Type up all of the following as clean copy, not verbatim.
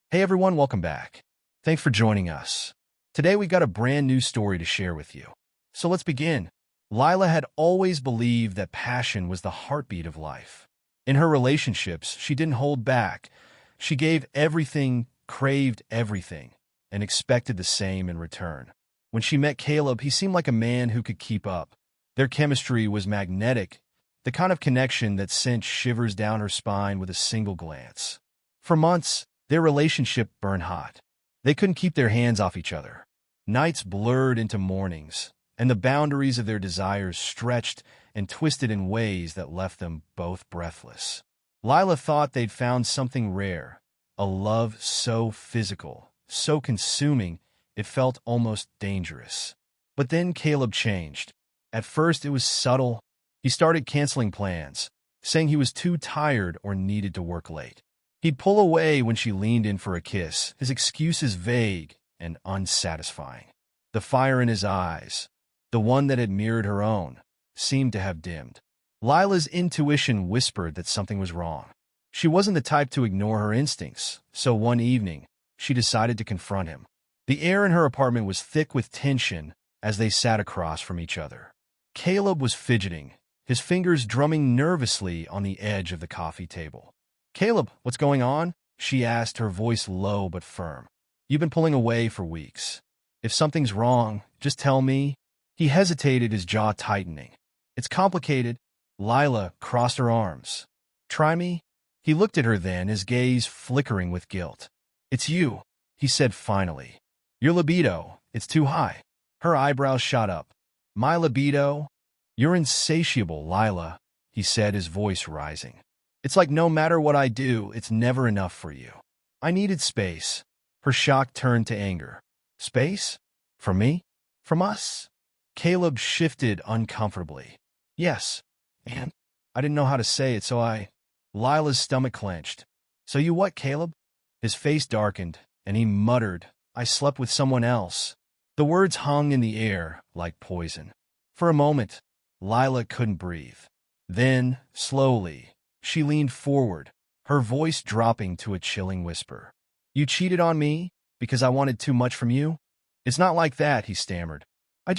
Hey everyone, welcome back. Thanks for joining us. Today we got a brand new story to share with you. So let's begin. Lila had always believed that passion was the heartbeat of life. In her relationships, she didn't hold back. She gave everything, craved everything, and expected the same in return. When she met Caleb, he seemed like a man who could keep up. Their chemistry was magnetic, the kind of connection that sent shivers down her spine with a single glance. For months, their relationship burned hot. They couldn't keep their hands off each other. Nights blurred into mornings, and the boundaries of their desires stretched and twisted in ways that left them both breathless. Lila thought they'd found something rare, a love so physical, so consuming, it felt almost dangerous. But then Caleb changed. At first it was subtle. He started canceling plans, saying he was too tired or needed to work late. He'd pull away when she leaned in for a kiss, his excuses vague and unsatisfying. The fire in his eyes, the one that had mirrored her own, seemed to have dimmed. Lila's intuition whispered that something was wrong. She wasn't the type to ignore her instincts, so one evening, she decided to confront him. The air in her apartment was thick with tension as they sat across from each other. Caleb was fidgeting, his fingers drumming nervously on the edge of the coffee table. "Caleb, what's going on?" she asked, her voice low but firm. "You've been pulling away for weeks. If something's wrong, just tell me." He hesitated, his jaw tightening. "It's complicated." Lila crossed her arms. "Try me?" He looked at her then, his gaze flickering with guilt. "It's you," he said finally. "Your libido, it's too high." Her eyebrows shot up. "My libido?" "You're insatiable, Lila," he said, his voice rising. "It's like no matter what I do, it's never enough for you." I needed space. Her shock turned to anger. "Space? From me? From us?" Caleb shifted uncomfortably. "Yes, and I didn't know how to say it, so I—" Lila's stomach clenched. "So you what, Caleb?" His face darkened, and he muttered, "I slept with someone else." The words hung in the air like poison. For a moment, Lila couldn't breathe. Then, slowly, she leaned forward, her voice dropping to a chilling whisper. "You cheated on me because I wanted too much from you?" "It's not like that," he stammered. I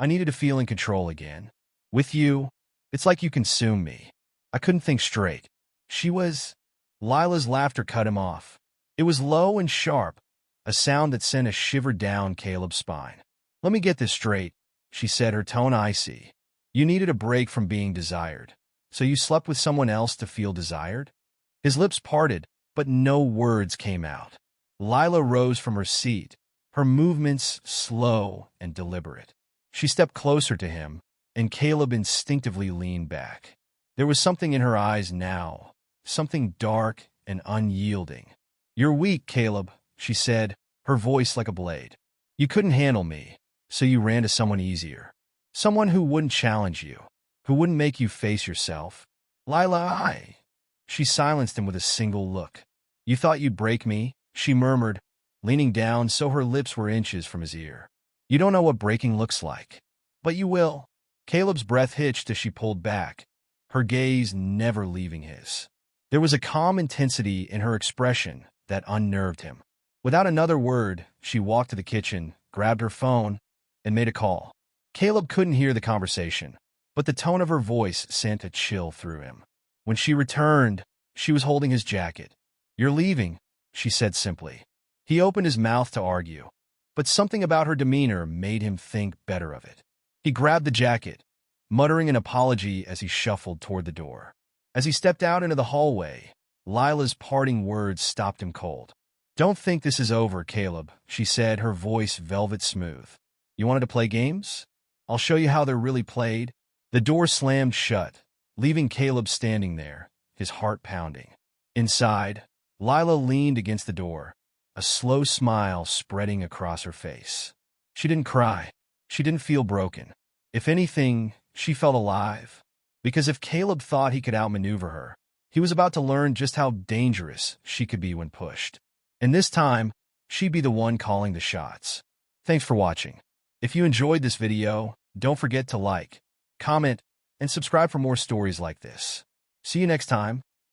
needed to feel in control again. With you, it's like you consume me." I couldn't think straight. Lila's laughter cut him off. It was low and sharp, a sound that sent a shiver down Caleb's spine. "Let me get this straight," she said, her tone icy. "You needed a break from being desired. So you slept with someone else to feel desired?" His lips parted, but no words came out. Lila rose from her seat, her movements slow and deliberate. She stepped closer to him, and Caleb instinctively leaned back. There was something in her eyes now, something dark and unyielding. "You're weak, Caleb," she said, her voice like a blade. "You couldn't handle me, so you ran to someone easier. Someone who wouldn't challenge you, who wouldn't make you face yourself." "Lila, She silenced him with a single look. "You thought you'd break me," she murmured, leaning down so her lips were inches from his ear. "You don't know what breaking looks like. But you will." Caleb's breath hitched as she pulled back, her gaze never leaving his. There was a calm intensity in her expression that unnerved him. Without another word, she walked to the kitchen, grabbed her phone, and made a call. Caleb couldn't hear the conversation, but the tone of her voice sent a chill through him. When she returned, she was holding his jacket. "You're leaving," she said simply. He opened his mouth to argue, but something about her demeanor made him think better of it. He grabbed the jacket, muttering an apology as he shuffled toward the door. As he stepped out into the hallway, Lila's parting words stopped him cold. "Don't think this is over, Caleb," she said, her voice velvet smooth. "You wanted to play games? I'll show you how they're really played." The door slammed shut, leaving Caleb standing there, his heart pounding. Inside, Lila leaned against the door, a slow smile spreading across her face. She didn't cry. She didn't feel broken. If anything, she felt alive. Because if Caleb thought he could outmaneuver her, he was about to learn just how dangerous she could be when pushed. And this time, she'd be the one calling the shots. Thanks for watching. If you enjoyed this video, don't forget to like, comment, and subscribe for more stories like this. See you next time.